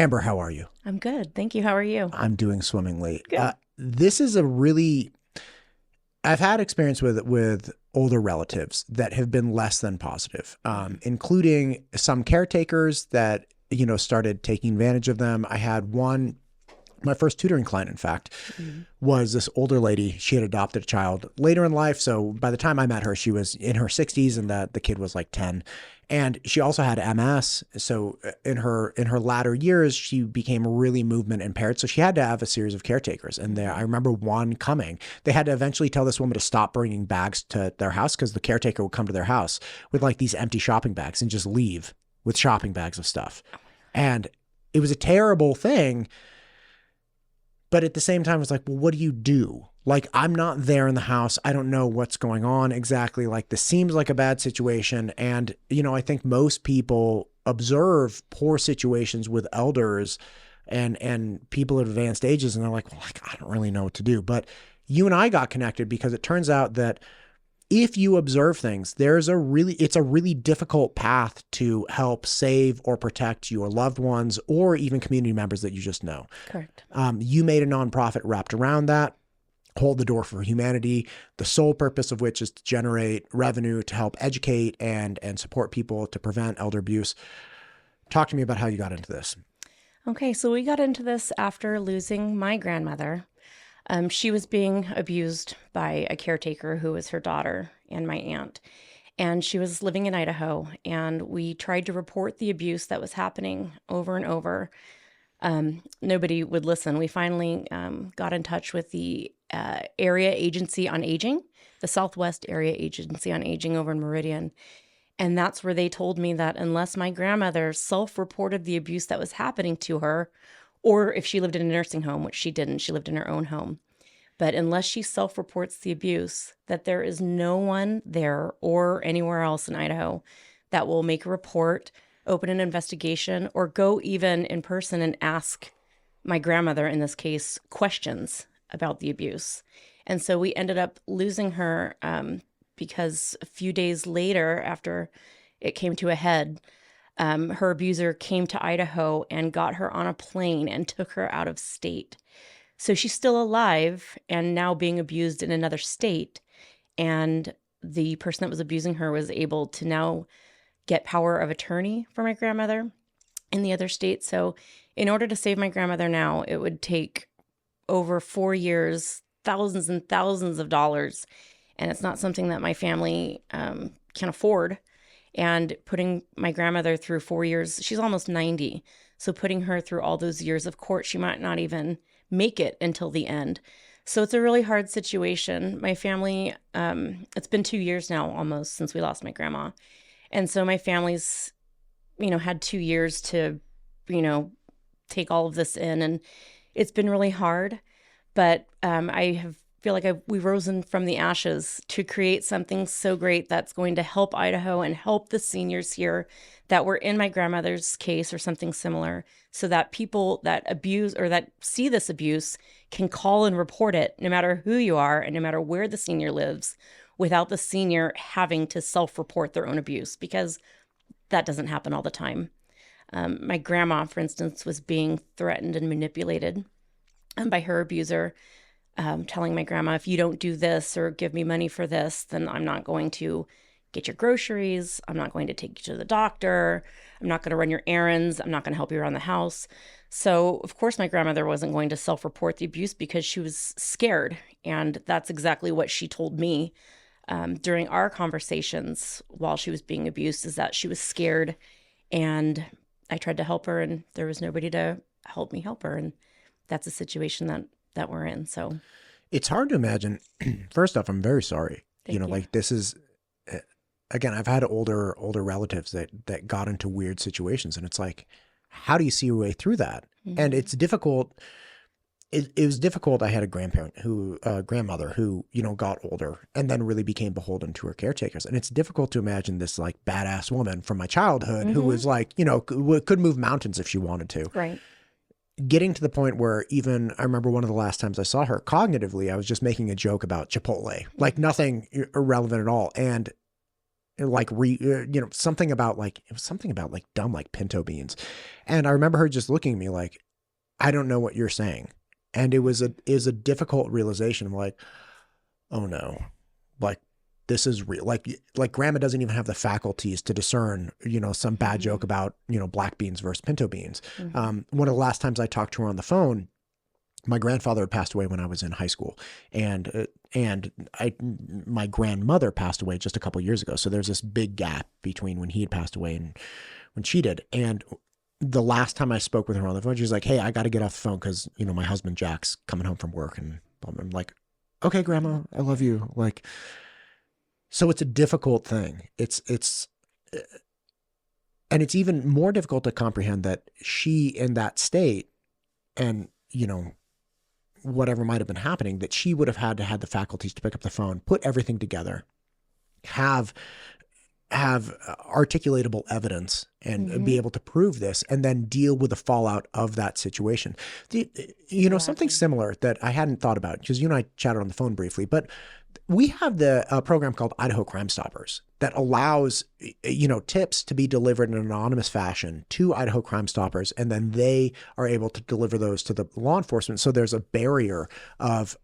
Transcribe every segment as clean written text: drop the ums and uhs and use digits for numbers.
Amber, how are you? I'm good. Thank you. How are you? I'm doing swimmingly. Good. This is a really, I've had experience with older relatives that have been less than positive, including some caretakers that, started taking advantage of them. I had one, my first tutoring client, in fact, was this older lady. She had adopted a child later in life. So by the time I met her, she was in her 60s and the kid was like 10. And she also had MS. So in her latter years, she became really movement impaired. So she had to have a series of caretakers. And I remember one coming. They had to eventually tell this woman to stop bringing bags to their house because the caretaker would come to their house with like these empty shopping bags and just leave with shopping bags of stuff. And it was a terrible thing. But at the same time, it's like, well, what do you do? Like, I'm not there in the house. I don't know what's going on exactly. Like, this seems like a bad situation. And, I think most people observe poor situations with elders and people at advanced ages. And they're like, well, I don't really know what to do. But you and I got connected because it turns out that if you observe things, it's a really difficult path to help save or protect your loved ones or even community members that you just know. Correct. You made a nonprofit wrapped around that, Hold the Door for Humanity, the sole purpose of which is to generate revenue to help educate and support people to prevent elder abuse. Talk to me about how you got into this. Okay, so we got into this after losing my grandmother. She was being abused by a caretaker who was her daughter and my aunt. And she was living in Idaho, and we tried to report the abuse that was happening over and over. Nobody would listen. We finally got in touch with the Area Agency on Aging, the Southwest Area Agency on Aging over in Meridian. And that's where they told me that unless my grandmother self-reported the abuse that was happening to her, or if she lived in a nursing home, which she didn't, she lived in her own home. But unless she self-reports the abuse, that there is no one there or anywhere else in Idaho that will make a report, open an investigation, or go even in person and ask my grandmother, in this case, questions about the abuse. And so we ended up losing her because a few days later, after it came to a head, her abuser came to Idaho and got her on a plane and took her out of state. So she's still alive and now being abused in another state. And the person that was abusing her was able to now get power of attorney for my grandmother in the other state. So in order to save my grandmother now, it would take over 4 years, thousands and thousands of dollars. And it's not something that my family can afford. And putting my grandmother through 4 years, she's almost 90. So putting her through all those years of court, she might not even make it until the end. So it's a really hard situation. My family, it's been 2 years now almost since we lost my grandma. And so my family's, had 2 years to, take all of this in. And it's been really hard. But feel like we've risen from the ashes to create something so great that's going to help Idaho and help the seniors here that were in my grandmother's case or something similar, so that people that abuse or that see this abuse can call and report it, no matter who you are and no matter where the senior lives, without the senior having to self-report their own abuse, because that doesn't happen all the time. My grandma, for instance, was being threatened and manipulated by her abuser, telling my grandma, if you don't do this or give me money for this, then I'm not going to get your groceries. I'm not going to take you to the doctor. I'm not going to run your errands. I'm not going to help you around the house. So, of course, my grandmother wasn't going to self-report the abuse because she was scared. And that's exactly what she told me during our conversations while she was being abused, is that she was scared. And I tried to help her, and there was nobody to help me help her. And that's a situation that we're in. So it's hard to imagine. First off, I'm very sorry. Thank you. Like, this is, again, I've had older relatives that got into weird situations, and it's like, how do you see your way through that? Mm-hmm. And it's difficult. It was difficult. I had a grandmother who, got older and then really became beholden to her caretakers. And it's difficult to imagine this like badass woman from my childhood who was like, could move mountains if she wanted to. Right. Getting to the point where even, I remember one of the last times I saw her, cognitively, I was just making a joke about Chipotle, like nothing irrelevant at all. And something about like, it was something about like dumb, like pinto beans. And I remember her just looking at me like, I don't know what you're saying. And it was a difficult realization. I'm like, oh no, like this is real. Like grandma doesn't even have the faculties to discern, some bad joke about, black beans versus pinto beans. One of the last times I talked to her on the phone, my grandfather had passed away when I was in high school, and my grandmother passed away just a couple of years ago. So there's this big gap between when he had passed away and when she did. And the last time I spoke with her on the phone, she was like, "Hey, I got to get off the phone because my husband Jack's coming home from work." And I'm like, "Okay, Grandma, I love you." Like, so it's a difficult thing. And it's even more difficult to comprehend that she in that state, and whatever might have been happening, that she would have had to have the faculties to pick up the phone, put everything together, have articulatable evidence and be able to prove this, and then deal with the fallout of that situation. Something similar that I hadn't thought about, because you and I chatted on the phone briefly, but we have the program called Idaho Crime Stoppers that allows, tips to be delivered in an anonymous fashion to Idaho Crime Stoppers, and then they are able to deliver those to the law enforcement. So there's a barrier of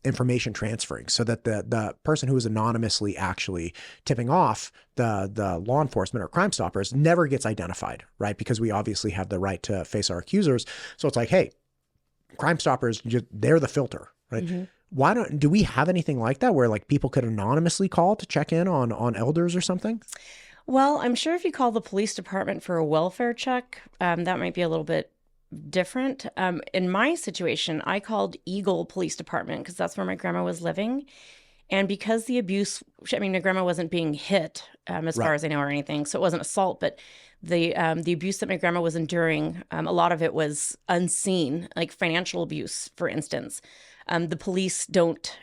information transferring, so that the person who is anonymously actually tipping off the law enforcement or Crime Stoppers never gets identified, right? Because we obviously have the right to face our accusers. So it's like, hey, Crime Stoppers, they're the filter, right? Do we have anything like that where like people could anonymously call to check in on elders or something? Well, I'm sure if you call the police department for a welfare check, that might be a little bit different. In my situation, I called Eagle Police Department because that's where my grandma was living. And because the abuse, my grandma wasn't being hit, as far as I know, or anything, so it wasn't assault, but the abuse that my grandma was enduring, a lot of it was unseen, like financial abuse, for instance. The police don't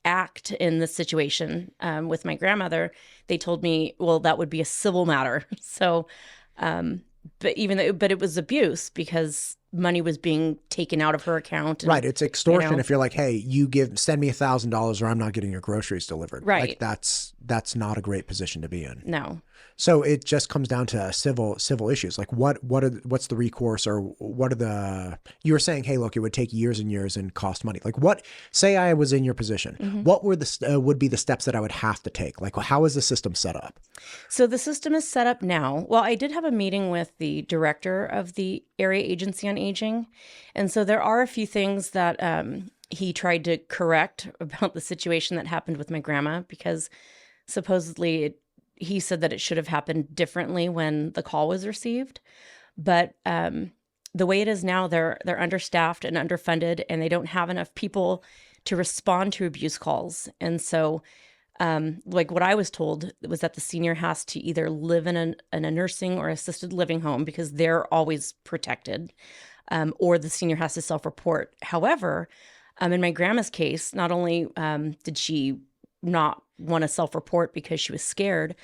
act in this situation. With my grandmother, they told me, well, that would be a civil matter. So, but it was abuse because money was being taken out of her account. And, right. It's extortion if you're like, hey, send me $1,000 or I'm not getting your groceries delivered. Right. Like that's not a great position to be in. No. So it just comes down to civil issues. Like what's the recourse, or what are you were saying, hey, look, it would take years and years and cost money. Like say I was in your position, what would be the steps that I would have to take? Like, how is the system set up? So the system is set up now. Well, I did have a meeting with the director of the Area Agency on Aging. And so there are a few things that he tried to correct about the situation that happened with my grandma, because supposedly he said that it should have happened differently when the call was received. But the way it is now, they're understaffed and underfunded, and they don't have enough people to respond to abuse calls. And so like what I was told was that the senior has to either live in a nursing or assisted living home because they're always protected, or the senior has to self-report. However, in my grandma's case, not only did she not want to self-report because she was scared,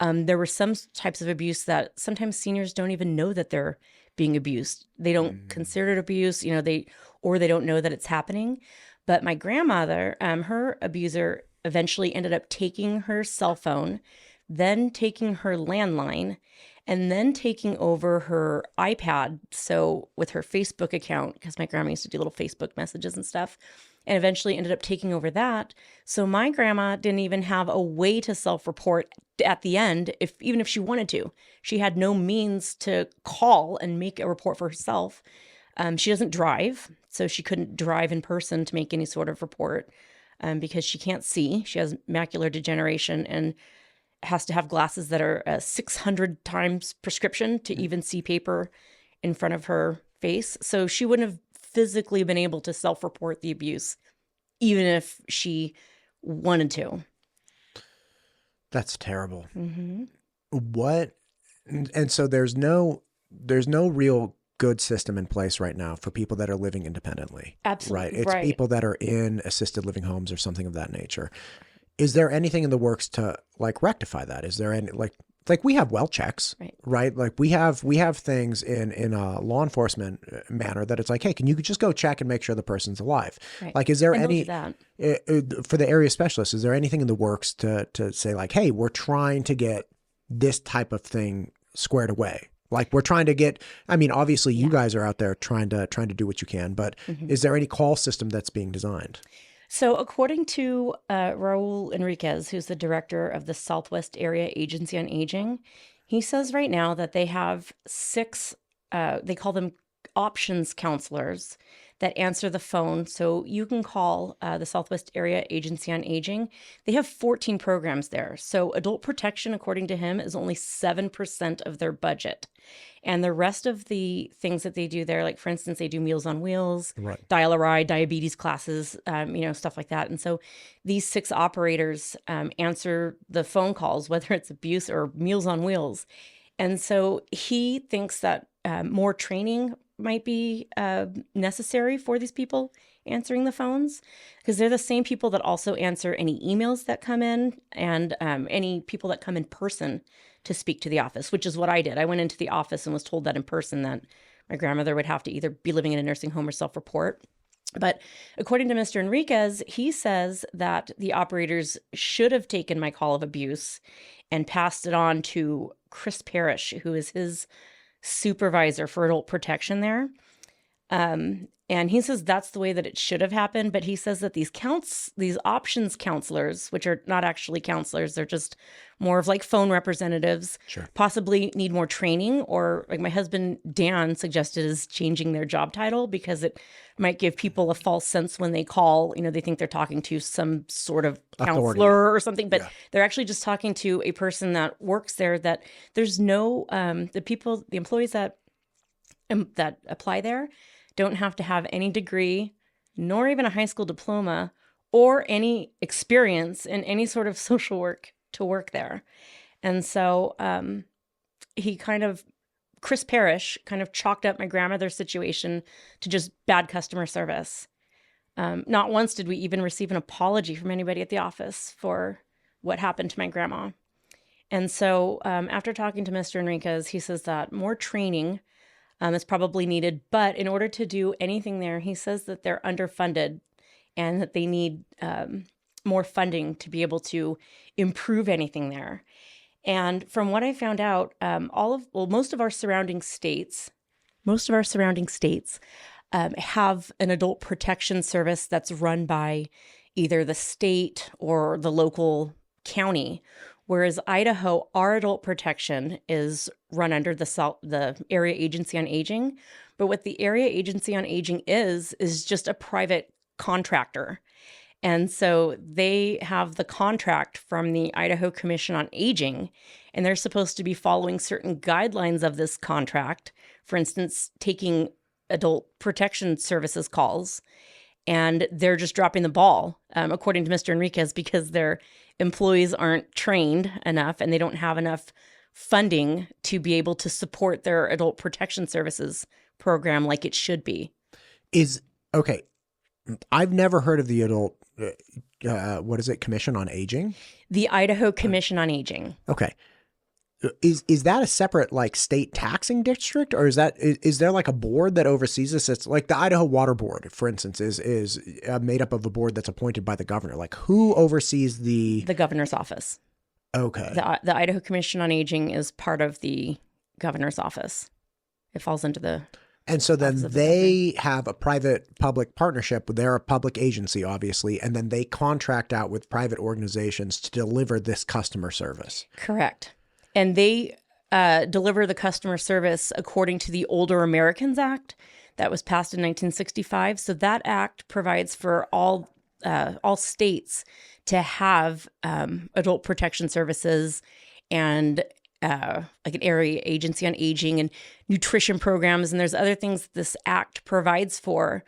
there were some types of abuse that sometimes seniors don't even know that they're being abused. They don't consider it abuse, they don't know that it's happening. But my grandmother, her abuser eventually ended up taking her cell phone, then taking her landline, and then taking over her iPad. So with her Facebook account, because my grandma used to do little Facebook messages and stuff, and eventually ended up taking over that. So my grandma didn't even have a way to self-report at the end, even if she wanted to. She had no means to call and make a report for herself. She doesn't drive, so she couldn't drive in person to make any sort of report because she can't see. She has macular degeneration and has to have glasses that are 600 times prescription to even see paper in front of her face. So she wouldn't have physically been able to self-report the abuse, even if she wanted to. That's terrible. And so there's no real good system in place right now for people that are living independently. Absolutely. Right. It's people that are in assisted living homes or something of that nature. Is there anything in the works to like rectify that? Is there any like we have well checks, Right. right? Like we have things in a law enforcement manner that it's like, hey, can you just go check and make sure the person's alive? Right. Like, is there And they'll do any that. for the area specialist? Is there anything in the works to say like, hey, we're trying to get this type of thing squared away? Like we're trying to get. I mean, obviously, you guys are out there trying to do what you can, but is there any call system that's being designed? So, according to Raul Enriquez, who's the director of the Southwest Area Agency on Aging, he says right now that they have 6, they call them options counselors that answer the phone. So you can call the Southwest Area Agency on Aging. They have 14 programs there. So adult protection, according to him, is only 7% of their budget. And the rest of the things that they do there, like for instance, they do Meals on Wheels, Right. Dial a Ride, diabetes classes, stuff like that. And so these 6 operators answer the phone calls, whether it's abuse or Meals on Wheels. And so he thinks that more training might be necessary for these people answering the phones, because they're the same people that also answer any emails that come in and any people that come in person to speak to the office, which is what I did. I went into the office and was told that in person that my grandmother would have to either be living in a nursing home or self-report. But according to Mr. Enriquez, he says that the operators should have taken my call of abuse and passed it on to Chris Parrish, who is his supervisor for adult protection there. And he says that's the way that it should have happened. But he says that these options counselors, which are not actually counselors, they're just more of like phone representatives, Sure. possibly need more training, or like my husband, Dan, suggested is changing their job title because it might give people a false sense when they call, they think they're talking to some sort of counselor Authority. or something, but they're actually just talking to a person that works there, that there's no, the employees that apply there don't have to have any degree, nor even a high school diploma, or any experience in any sort of social work to work there. And so Chris Parrish kind of chalked up my grandmother's situation to just bad customer service. Not once did we even receive an apology from anybody at the office for what happened to my grandma. And so after talking to Mr. Enriquez, he says that more training is probably needed. But in order to do anything there, he says that they're underfunded and that they need more funding to be able to improve anything there. And from what I found out, most of our surrounding states have an adult protection service that's run by either the state or the local county. Whereas Idaho, our adult protection is run under the Area Agency on Aging. But what the Area Agency on Aging is just a private contractor. And so they have the contract from the Idaho Commission on Aging, and they're supposed to be following certain guidelines of this contract. For instance, taking adult protection services calls, and they're just dropping the ball, according to Mr. Enriquez, because their employees aren't trained enough and they don't have enough funding to be able to support their adult protection services program like it should be. Okay. I've never heard of the adult, Commission on Aging? The Idaho Commission on Aging. Okay. Is that a separate like state taxing district, or is there like a board that oversees this? It's like the Idaho Water Board, for instance, is made up of a board that's appointed by the governor. Like who oversees the governor's office? Okay. The Idaho Commission on Aging is part of the governor's office. It falls into the. And so then they have a private-public partnership. They're a public agency, obviously, and then they contract out with private organizations to deliver this customer service. Correct. And they deliver the customer service according to the Older Americans Act that was passed in 1965. So that act provides for all states to have adult protection services and like an area agency on aging and nutrition programs. And there's other things this act provides for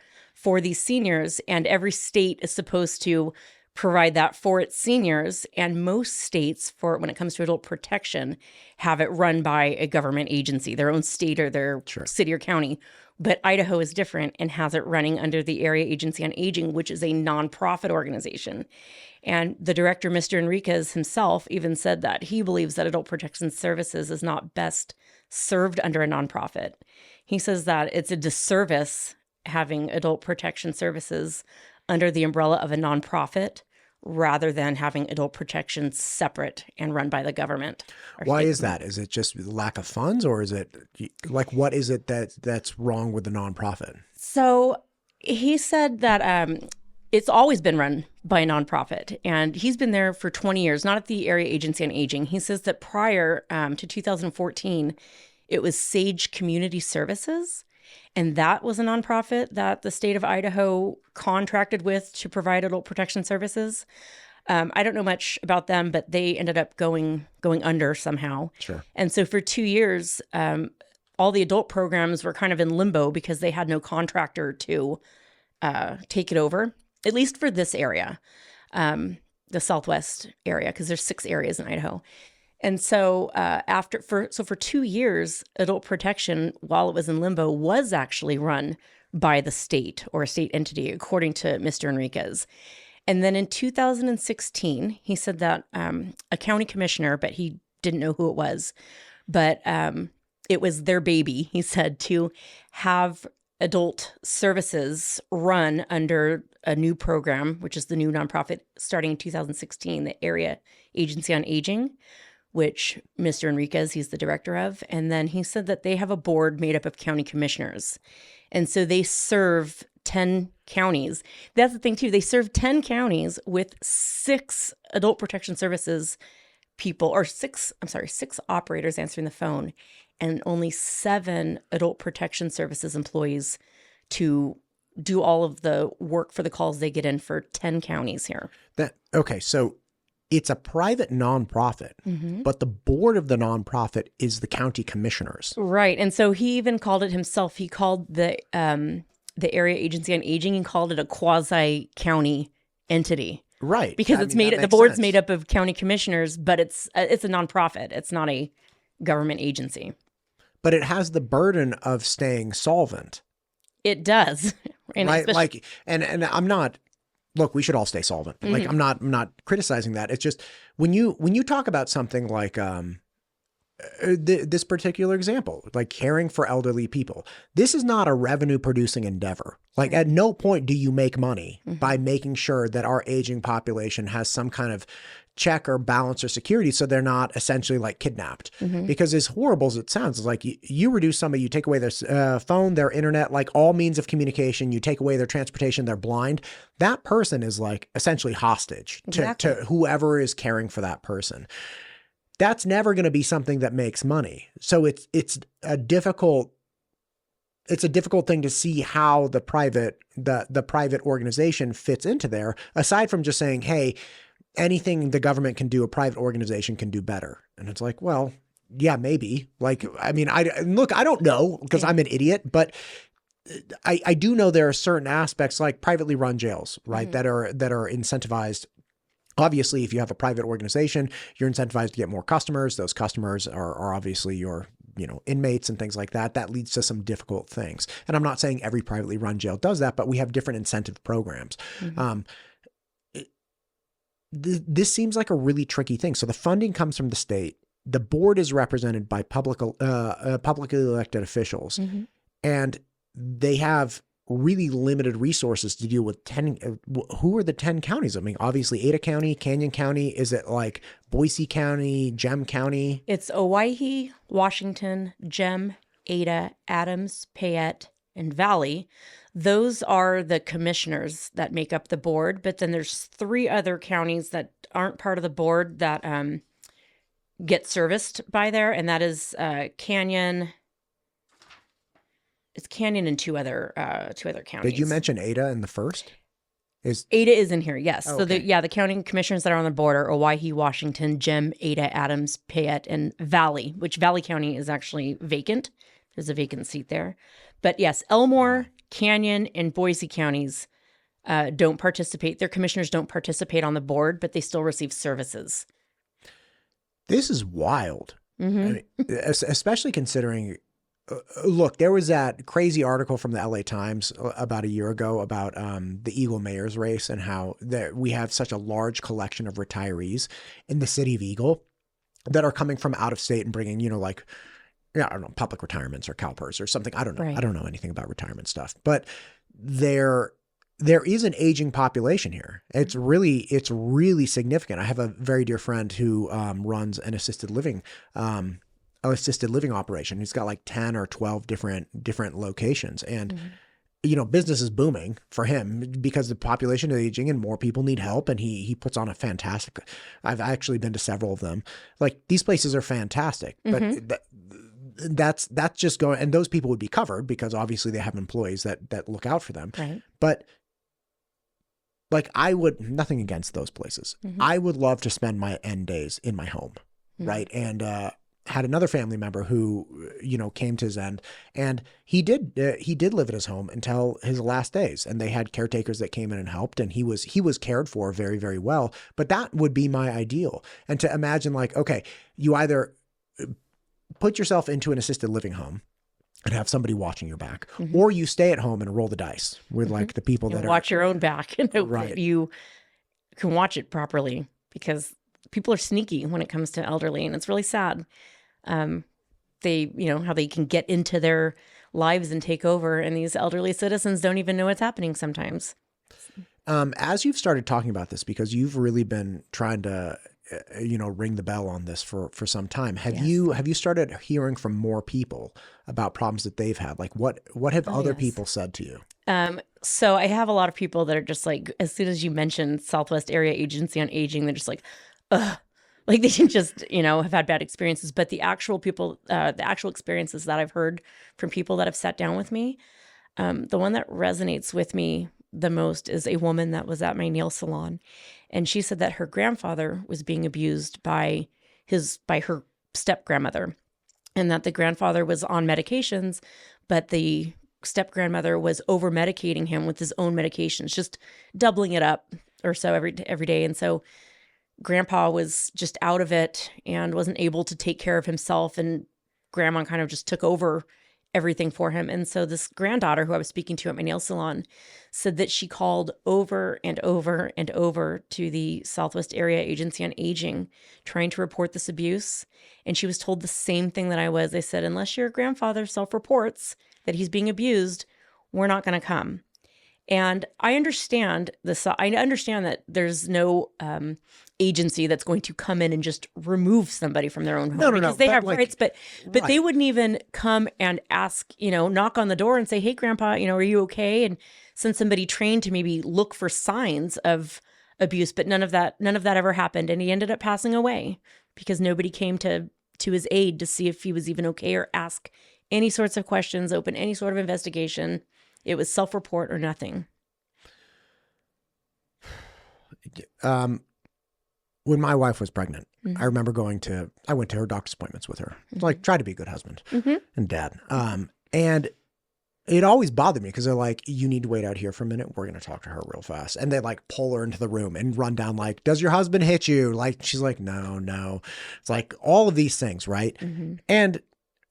these seniors. And every state is supposed to provide that for its seniors. And most states, for when it comes to adult protection, have it run by a government agency, their own state or their city or county. But Idaho is different and has it running under the Area Agency on Aging, which is a nonprofit organization. And the director, Mr. Enriquez himself, even said that he believes that adult protection services is not best served under a nonprofit. He says that it's a disservice having adult protection services under the umbrella of a nonprofit rather than having adult protection separate and run by the government. Why is that? Is it just lack of funds, or is it like, what is it that's wrong with the nonprofit? So he said that it's always been run by a nonprofit, and he's been there for 20 years, not at the Area Agency on Aging. He says that prior to 2014, it was Sage Community Services. And that was a nonprofit that the state of Idaho contracted with to provide adult protection services. I don't know much about them, but they ended up going under somehow. Sure. And so for 2 years, all the adult programs were kind of in limbo because they had no contractor to take it over, at least for this area, the Southwest area, because there's 6 areas in Idaho. And so for 2 years, adult protection, while it was in limbo, was actually run by the state or a state entity, according to Mr. Enriquez. And then in 2016, he said that a county commissioner, but he didn't know who it was, but it was their baby, he said, to have adult services run under a new program, which is the new nonprofit starting in 2016, the Area Agency on Aging, which Mr. Enriquez, he's the director of. And then he said that they have a board made up of county commissioners. And so they serve 10 counties. That's the thing, too. They serve 10 counties with 6 adult protection services people, or 6 operators answering the phone, and only 7 adult protection services employees to do all of the work for the calls they get in for 10 counties here. Okay, so it's a private nonprofit, but the board of the nonprofit is the county commissioners. Right. And so he even called it himself. He called the Area Agency on Aging and called it a quasi-county entity. Right. Because the board's made up of county commissioners, but it's a nonprofit. It's not a government agency. But it has the burden of staying solvent. It does. And right. And I'm not, look, we should all stay solvent. Like, I'm not criticizing that. It's just when you talk about something like this particular example, like caring for elderly people, this is not a revenue producing endeavor. Like, at no point do you make money by making sure that our aging population has some kind of check or balance or security, so they're not essentially like kidnapped. Because as horrible as it sounds, it's like you reduce somebody, you take away their phone, their internet, like all means of communication, you take away their transportation, they're blind. That person is like essentially hostage to whoever is caring for that person. That's never going to be something that makes money. So it's a difficult thing to see how the private organization fits into there, aside from just saying, hey, anything the government can do, a private organization can do better. And it's like, well, yeah, maybe. Like, I mean, I don't know because I'm an idiot, but I do know there are certain aspects like privately run jails, right? That are incentivized. Obviously, if you have a private organization, you're incentivized to get more customers. Those customers are obviously your, inmates and things like that. That leads to some difficult things. And I'm not saying every privately run jail does that, but we have different incentive programs. This seems like a really tricky thing. So the funding comes from the state. The board is represented by publicly elected officials, and they have really limited resources to deal with 10. Who are the 10 counties? I mean, obviously Ada County, Canyon County. Is it like Boise County, Gem County? It's Owyhee, Washington, Gem, Ada, Adams, Payette, and Valley. Those are the commissioners that make up the board. But then there's 3 other counties that aren't part of the board that get serviced by there. And that is Canyon. It's Canyon and two other counties. Did you mention Ada in the first? Ada is in here, yes. Oh, so okay. the county commissioners that are on the board are Owyhee, Washington, Gem, Ada, Adams, Payette, and Valley, which Valley County is actually vacant. There's a vacant seat there. But yes, Elmore, Canyon, and Boise counties don't participate. Their commissioners don't participate on the board, but they still receive services. This is wild. Mm-hmm. I mean, especially considering, look, there was that crazy article from the LA Times about a year ago about the Eagle mayor's race and how we have such a large collection of retirees in the city of Eagle that are coming from out of state and bringing, I don't know, public retirements or CalPERS or something. I don't know. Right. I don't know anything about retirement stuff, but there is an aging population here. It's really significant. I have a very dear friend who runs an assisted living operation. He's got like 10 or 12 different locations, and business is booming for him because the population is aging and more people need help. And he puts on a fantastic. I've actually been to several of them. Like, these places are fantastic, but that's just going. And those people would be covered because obviously they have employees that look out for them. Right. But like, nothing against those places. I would love to spend my end days in my home. Right. And, had another family member who, came to his end, and he did live at his home until his last days, and they had caretakers that came in and helped, and he was cared for very, very well. But that would be my ideal. And to imagine, like, okay, you either put yourself into an assisted living home and have somebody watching your back, or you stay at home and roll the dice with like the people that watch your own back and hope Right. that you can watch it properly, because people are sneaky when it comes to elderly, and it's really sad. They, how they can get into their lives and take over, and these elderly citizens don't even know what's happening sometimes. As you've started talking about this, because you've really been trying to, ring the bell on this for some time. Have you started hearing from more people about problems that they've had? Like, what have other people said to you? So I have a lot of people that are just like, as soon as you mentioned Southwest Area Agency on Aging, they're just like, ugh. Like, they can just, have had bad experiences. But the actual experiences that I've heard from people that have sat down with me, the one that resonates with me the most is a woman that was at my nail salon. And she said that her grandfather was being abused by her step-grandmother, and that the grandfather was on medications, but the step-grandmother was over-medicating him with his own medications, just doubling it up or so every day. And so Grandpa was just out of it and wasn't able to take care of himself, and Grandma kind of just took over everything for him. And so this granddaughter who I was speaking to at my nail salon said that she called over and over and over to the Southwest Area Agency on Aging trying to report this abuse. And she was told the same thing that I was. They said, unless your grandfather self-reports that he's being abused, we're not going to come. And I understand this. I understand that there's no agency that's going to come in and just remove somebody from their own home, because they have rights. But right. They wouldn't even come and ask, knock on the door and say, "Hey, Grandpa, are you okay?" And send somebody trained to maybe look for signs of abuse. But none of that ever happened, and he ended up passing away because nobody came to his aid to see if he was even okay or ask any sorts of questions, open any sort of investigation. It was self-report or nothing. When my wife was pregnant, I remember I went to her doctor's appointments with her. Like, try to be a good husband and dad. And it always bothered me because they're like, you need to wait out here for a minute. We're going to talk to her real fast. And they like pull her into the room and run down like, does your husband hit you? Like, she's like, no. It's like all of these things, right? And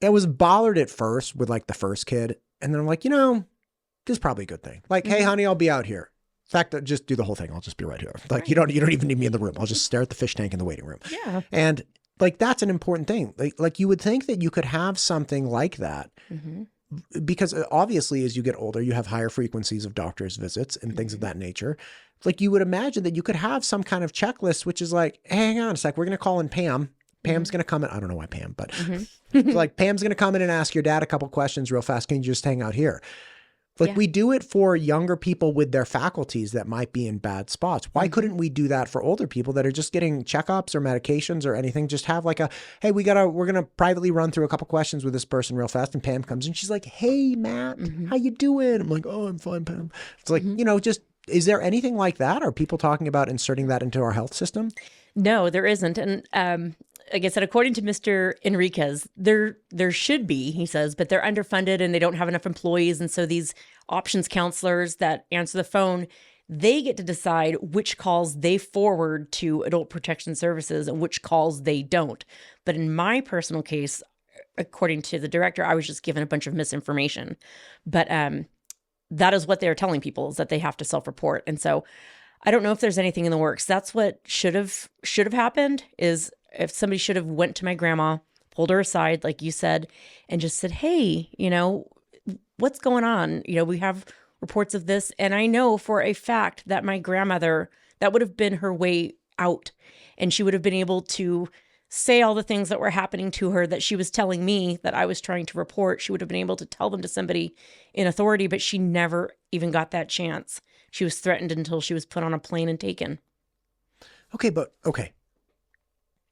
I was bothered at first with like the first kid. And then I'm like, this is probably a good thing. Like, hey, honey, I'll be out here. In fact, just do the whole thing. I'll just be right here. Like, you don't even need me in the room. I'll just stare at the fish tank in the waiting room. Yeah. And like, that's an important thing. Like you would think that you could have something like that because obviously as you get older, you have higher frequencies of doctor's visits and things of that nature. Like, you would imagine that you could have some kind of checklist, which is like, hey, hang on a sec. We're going to call in Pam. Pam's going to come in. I don't know why Pam, but like Pam's going to come in and ask your dad a couple questions real fast. Can you just hang out here? Like, we do it for younger people with their faculties that might be in bad spots. Why couldn't we do that for older people that are just getting checkups or medications or anything? Just have like hey, we're going to privately run through a couple questions with this person real fast. And Pam comes and she's like, hey, Matt, how you doing? I'm like, oh, I'm fine, Pam. It's like, just, is there anything like that? Are people talking about inserting that into our health system? No, there isn't. And like I said, according to Mr. Enriquez, there should be, he says, but they're underfunded and they don't have enough employees. And so these options counselors that answer the phone, They get to decide which calls they forward to adult protection services and which calls they don't. But in my personal case, according to the director, I was just given a bunch of misinformation. But that is what they're telling people, is that they have to self-report. And so I don't know if there's anything in the works. That's what should have happened, is if somebody should have went to my grandma, pulled her aside, like you said, and just said, hey, what's going on? We have reports of this. And I know for a fact that my grandmother, that would have been her way out. And she would have been able to say all the things that were happening to her that she was telling me that I was trying to report. She would have been able to tell them to somebody in authority, but she never even got that chance. She was threatened until she was put on a plane and taken. Okay.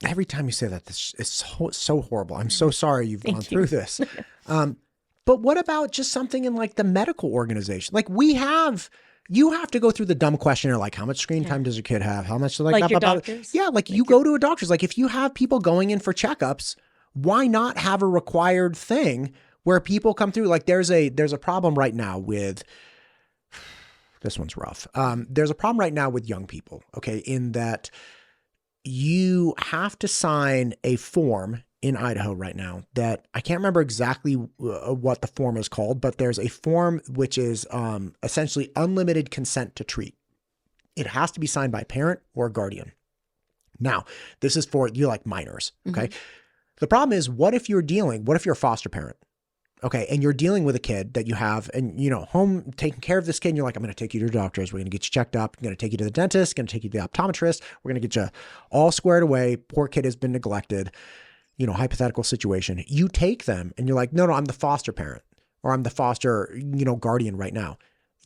Every time you say that, this is so horrible. I'm so sorry you've gone through this. But what about just something in like the medical organization? Like you have to go through the dumb questionnaire, like how much screen time does your kid have? How much like your doctors? Yeah, like you go to a doctor's. Like if you have people going in for checkups, why not have a required thing where people come through? Like there's a problem right now with, this one's rough. There's a problem right now with young people, okay, in that you have to sign a form in Idaho right now that I can't remember exactly what the form is called, but there's a form which is essentially unlimited consent to treat. It has to be signed by a parent or a guardian. Now, this is for minors, okay? Mm-hmm. The problem is, what if you're a foster parent, okay, and you're dealing with a kid that you have and, home taking care of this kid, and you're like, I'm going to take you to your doctors. We're going to get you checked up. I'm going to take you to the dentist, going to take you to the optometrist. We're going to get you all squared away. Poor kid has been neglected. Hypothetical situation. You take them and you're like, no, I'm the foster parent, or I'm the foster, guardian right now.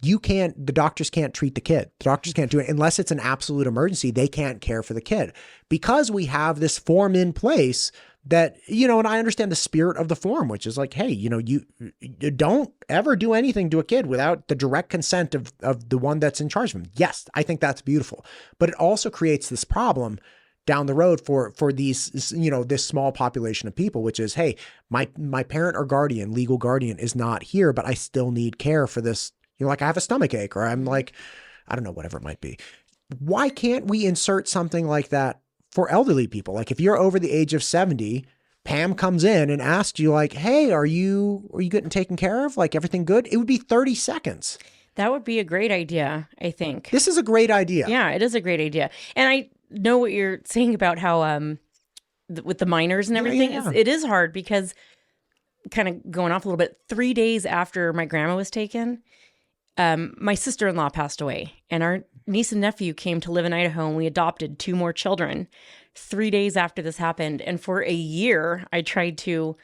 The doctors can't treat the kid. The doctors can't do it unless it's an absolute emergency. They can't care for the kid because we have this form in place that, and I understand the spirit of the form, which is like, hey, you don't ever do anything to a kid without the direct consent of the one that's in charge of him. Yes, I think that's beautiful. But it also creates this problem down the road for these, this small population of people, which is, hey, my parent or guardian, legal guardian is not here, but I still need care for this. Like I have a stomach ache, or I'm like, I don't know, whatever it might be. Why can't we insert something like that for elderly people? Like if you're over the age of 70, Pam comes in and asks you like, hey, are you getting taken care of? Like everything good? It would be 30 seconds. That would be a great idea, I think. This is a great idea. Yeah, it is a great idea. And I know what you're saying about how with the minors and everything. Yeah. It is hard because, kind of going off a little bit, 3 days after my grandma was taken, my sister-in-law passed away, and our niece and nephew came to live in Idaho, and we adopted 2 more children 3 days after this happened. And for a year, I tried to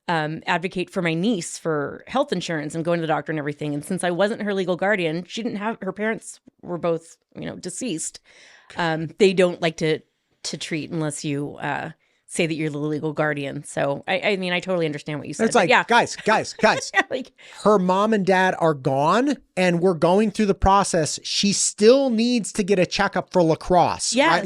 advocate for my niece for health insurance and going to the doctor and everything. And since I wasn't her legal guardian, she didn't have, her parents were both, deceased. They don't like to treat unless you say that you're the legal guardian. So I mean, I totally understand what you said. It's like, yeah. guys, Like, her mom and dad are gone and we're going through the process. She still needs to get a checkup for lacrosse. Yes. Right?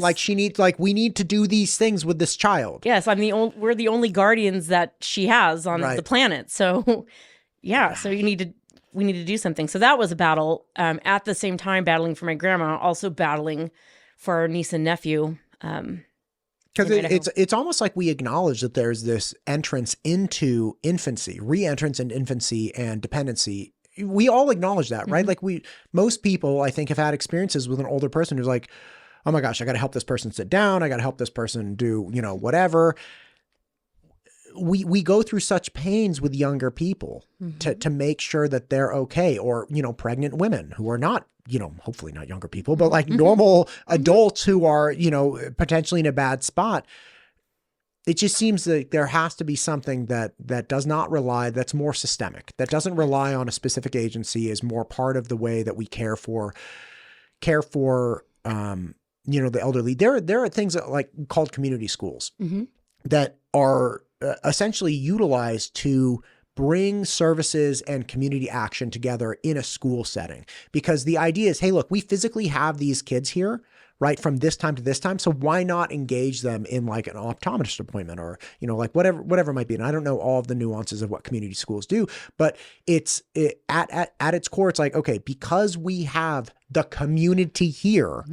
Like we need to do these things with this child. Yes. We're the only guardians that she has on the planet. So yeah. So we need to do something. So that was a battle. At the same time, battling for my grandma, also battling for our niece and nephew. Because it's almost like we acknowledge that there's this entrance into infancy, re-entrance into infancy and dependency. We all acknowledge that, right? Mm-hmm. Like most people, I think, have had experiences with an older person who's like, oh my gosh, I got to help this person sit down. I got to help this person do, whatever. We go through such pains with younger people to make sure that they're okay, or, pregnant women who are not, hopefully not younger people, but like normal adults who are, potentially in a bad spot. It just seems that there has to be something that does not rely, that's more systemic, that doesn't rely on a specific agency, is more part of the way that we care for, the elderly. There are things that like called community schools that are essentially utilized to bring services and community action together in a school setting. Because the idea is, hey, look, we physically have these kids here, right, from this time to this time. So why not engage them in like an optometrist appointment or, like whatever it might be. And I don't know all of the nuances of what community schools do, but at its core, it's like, okay, because we have the community here,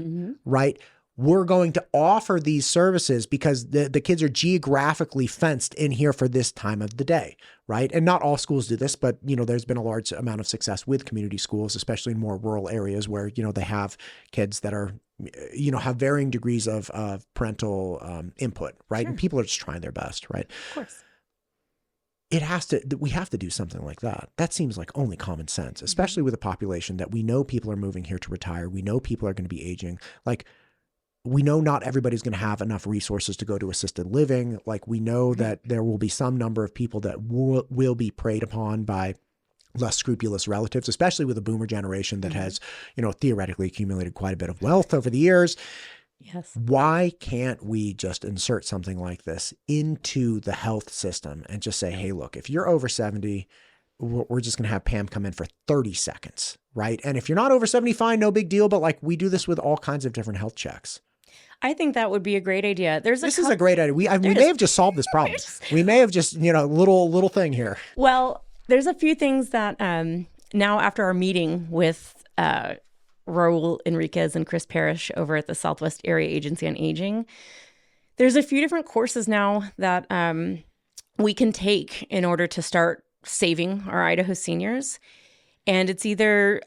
right? We're going to offer these services because the kids are geographically fenced in here for this time of the day, right? And not all schools do this, but, there's been a large amount of success with community schools, especially in more rural areas where, they have kids that are, have varying degrees of parental input, right? Sure. And people are just trying their best, right? Of course. We have to do something like that. That seems like only common sense, especially with a population that we know people are moving here to retire. We know people are going to be aging. Like, we know not everybody's going to have enough resources to go to assisted living. Like, we know that there will be some number of people that will be preyed upon by less scrupulous relatives, especially with a boomer generation that has, theoretically accumulated quite a bit of wealth over the years. Yes. Why can't we just insert something like this into the health system and just say, hey, look, if you're over 70, we're just going to have Pam come in for 30 seconds, right? And if you're not over 70, fine, no big deal. But like, we do this with all kinds of different health checks. I think that would be a great idea. This is a great idea. We may have just solved this problem. We may have just, little thing here. Well, there's a few things that now after our meeting with Raul Enriquez and Chris Parrish over at the Southwest Area Agency on Aging, there's a few different courses now that we can take in order to start saving our Idaho seniors. And it's either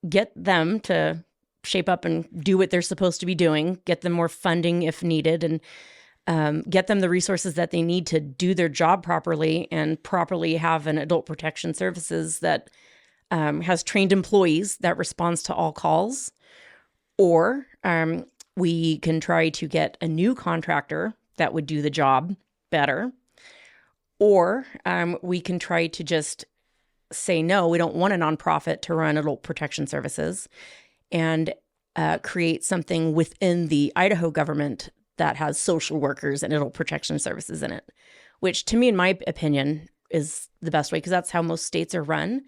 get them to shape up and do what they're supposed to be doing, get them more funding if needed, and get them the resources that they need to do their job properly and properly have an adult protection services that has trained employees that responds to all calls. Or we can try to get a new contractor that would do the job better. Or we can try to just say, no, we don't want a nonprofit to run adult protection services, and create something within the Idaho government that has social workers and adult protection services in it, which to me, in my opinion, is the best way because that's how most states are run.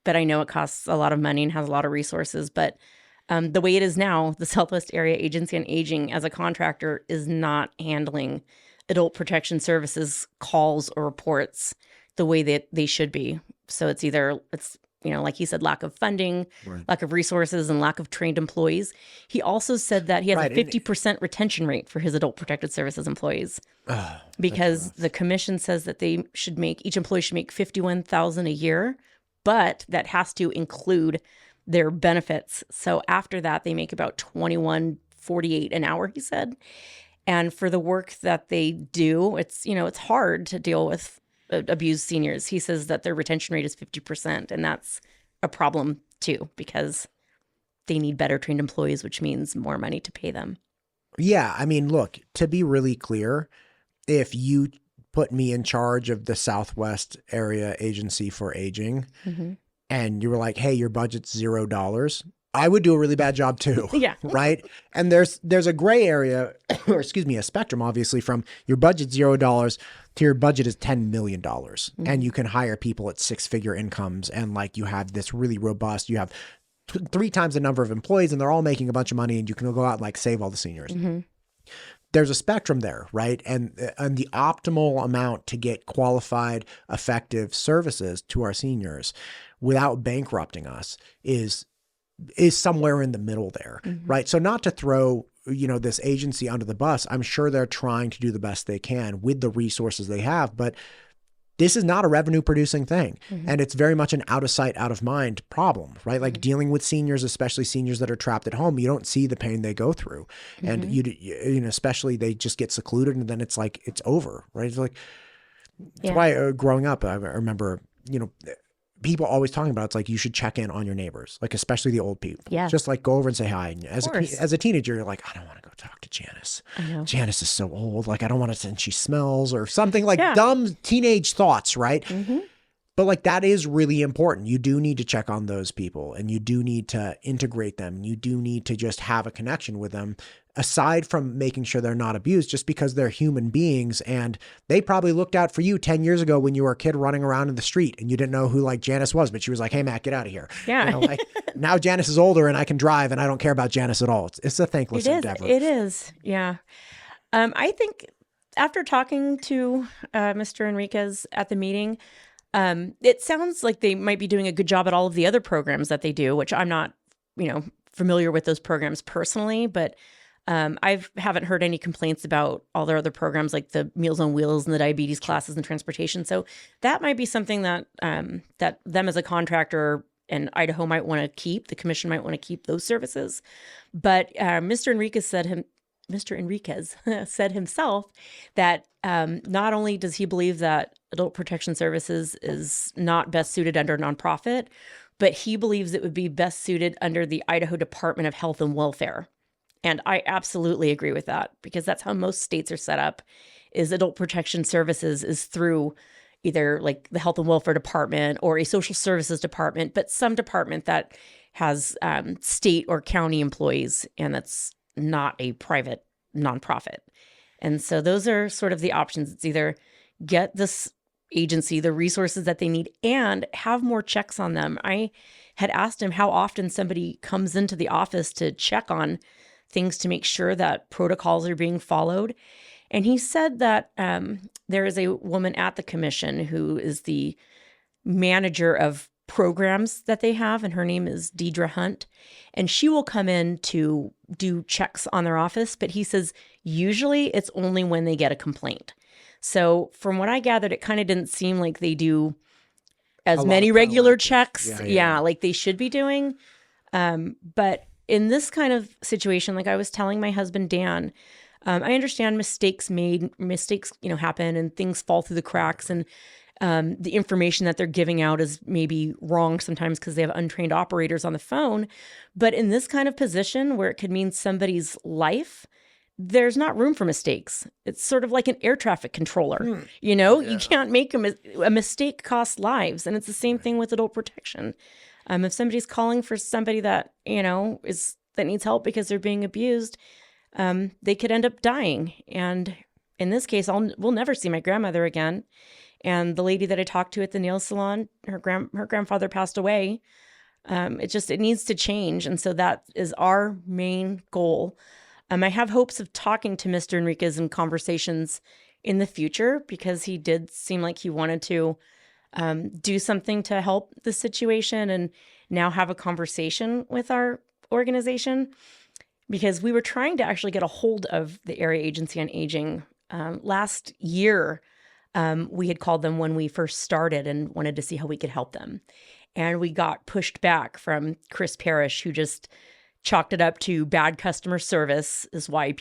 But I know it costs a lot of money and has a lot of resources. But the way it is now, the Southwest Area Agency on Aging as a contractor is not handling adult protection services calls or reports the way that they should be. So it's like he said, lack of funding, right, lack of resources, and lack of trained employees. He also said that he has a 50% retention rate for his adult protected services employees because the commission says that each employee should make $51,000 a year, but that has to include their benefits. So after that, they make about $21.48 an hour, he said. And for the work that they do, it's hard to deal with abused seniors. He says that their retention rate is 50%, and that's a problem too because they need better trained employees, which means more money to pay them. Yeah, I mean, look, to be really clear, if you put me in charge of the Southwest Area Agency for Aging and you were like, hey, your budget's $0, I would do a really bad job too. Yeah. Right. And there's a gray area, or a spectrum, obviously, from your budget's $0 to your budget is $10 million. And you can hire people at 6-figure incomes. And like, you have this really robust, you have 3 times the number of employees and they're all making a bunch of money and you can go out and like save all the seniors. There's a spectrum there, right? And the optimal amount to get qualified, effective services to our seniors without bankrupting us is somewhere in the middle there, right? So not to throw, this agency under the bus. I'm sure they're trying to do the best they can with the resources they have, but this is not a revenue producing thing. And it's very much an out of sight, out of mind problem, right? Like dealing with seniors, especially seniors that are trapped at home, you don't see the pain they go through. And especially they just get secluded and then it's like, it's over, right? It's like, that's why growing up, I remember, people always talking about, it's like, you should check in on your neighbors, like especially the old people. Yeah. Just like go over and say hi. And as a teenager, you're like, I don't want to go talk to Janice. I know. Janice is so old. Like, I don't want to, and she smells or something like dumb teenage thoughts, right? But like that is really important. You do need to check on those people and you do need to integrate them. You do need to just have a connection with them aside from making sure they're not abused, just because they're human beings and they probably looked out for you 10 years ago when you were a kid running around in the street and you didn't know who like Janice was, but she was like, hey, Matt, get out of here. Yeah. You know, like now Janice is older and I can drive and I don't care about Janice at all. It's a thankless endeavor. It is. Yeah. I think after talking to Mr. Enriquez at the meeting, it sounds like they might be doing a good job at all of the other programs that they do, which I'm not, familiar with those programs personally, but I haven't heard any complaints about all their other programs like the Meals on Wheels and the diabetes classes and transportation. So that might be something that that them as a contractor and Idaho might want to keep. The commission might want to keep those services. But Mr. Enriquez said himself that not only does he believe that adult protection services is not best suited under a nonprofit, but he believes it would be best suited under the Idaho Department of Health and Welfare. And I absolutely agree with that, because that's how most states are set up, is adult protection services is through either like the health and welfare department or a social services department, but some department that has state or county employees, and that's not a private nonprofit. And so those are sort of the options. It's either get this agency the resources that they need and have more checks on them. I had asked him how often somebody comes into the office to check on things to make sure that protocols are being followed. And he said that there is a woman at the commission who is the manager of programs that they have, and her name is Deidre Hunt. And she will come in to do checks on their office, but he says usually it's only when they get a complaint. So from what I gathered, it kind of didn't seem like they do as many regular checks. Yeah, like they should be doing. But in this kind of situation, like I was telling my husband, Dan, I understand mistakes happen and things fall through the cracks, and the information that they're giving out is maybe wrong sometimes because they have untrained operators on the phone. But in this kind of position where it could mean somebody's life, there's not room for mistakes. It's sort of like an air traffic controller. You can't make a mistake cost lives. And it's the same thing with adult protection. If somebody's calling for somebody that, that needs help because they're being abused, they could end up dying. And in this case, we'll never see my grandmother again. And the lady that I talked to at the nail salon, her grandfather passed away. It needs to change. And so that is our main goal. I have hopes of talking to Mr. Enriquez in conversations in the future, because he did seem like he wanted to do something to help the situation and now have a conversation with our organization, because we were trying to actually get a hold of the Area Agency on Aging. Last year, we had called them when we first started and wanted to see how we could help them. And we got pushed back from Chris Parrish, who just chalked it up to bad customer service is why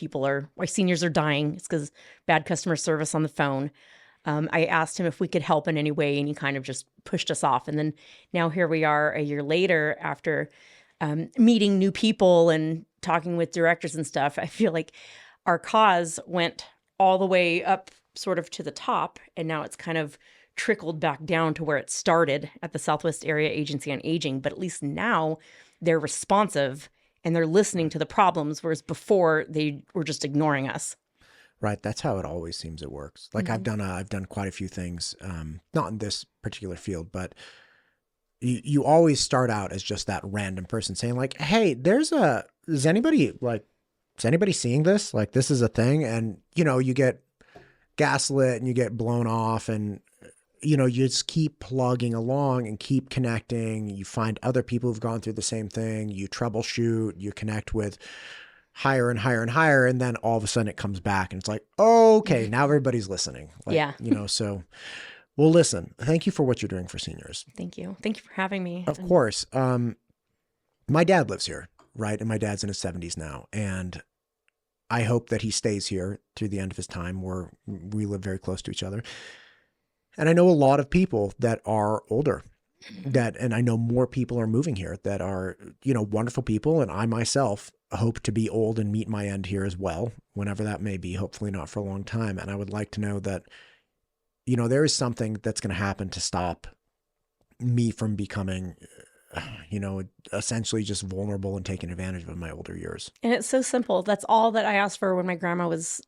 seniors are dying. It's because bad customer service on the phone. I asked him if we could help in any way, and he kind of just pushed us off. And then now here we are a year later after meeting new people and talking with directors and stuff. I feel like our cause went all the way up sort of to the top, and now it's kind of trickled back down to where it started at the Southwest Area Agency on Aging. But at least now they're responsive and they're listening to the problems, whereas before they were just ignoring us. Right. That's how it always seems it works. Like I've done quite a few things, not in this particular field, but you always start out as just that random person saying like, hey, is anybody seeing this? Like, this is a thing. And, you get gaslit and you get blown off, and, you just keep plugging along and keep connecting. You find other people who've gone through the same thing. You troubleshoot, you connect with higher and higher and higher. And then all of a sudden it comes back and it's like, oh, okay, now everybody's listening. Like, yeah. So well, listen, thank you for what you're doing for seniors. Thank you. Thank you for having me. Of course. My dad lives here, right? And my dad's in his 70s now. And I hope that he stays here through the end of his time. We live very close to each other. And I know a lot of people that are older and I know more people are moving here that are, wonderful people. And I myself hope to be old and meet my end here as well, whenever that may be, hopefully not for a long time. And I would like to know that, there is something that's going to happen to stop me from becoming, essentially just vulnerable and taken advantage of in my older years. And it's so simple. That's all that I asked for when my grandma was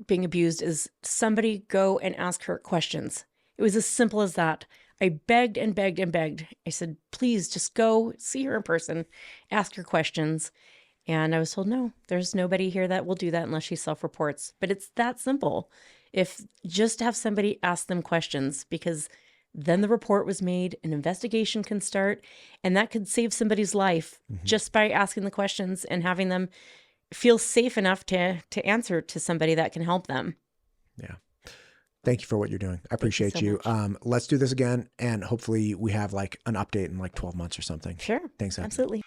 being abused, is somebody go and ask her questions. It was as simple as that. I begged and begged and begged. I said, please just go see her in person, ask her questions. And I was told, no, there's nobody here that will do that unless she self-reports. But it's that simple. If just have somebody ask them questions, because then the report was made, an investigation can start, and that could save somebody's life just by asking the questions and having them feel safe enough to answer to somebody that can help them. Yeah. Thank you for what you're doing. I appreciate you. Let's do this again. And hopefully we have like an update in like 12 months or something. Sure. Thanks, Ed. Absolutely.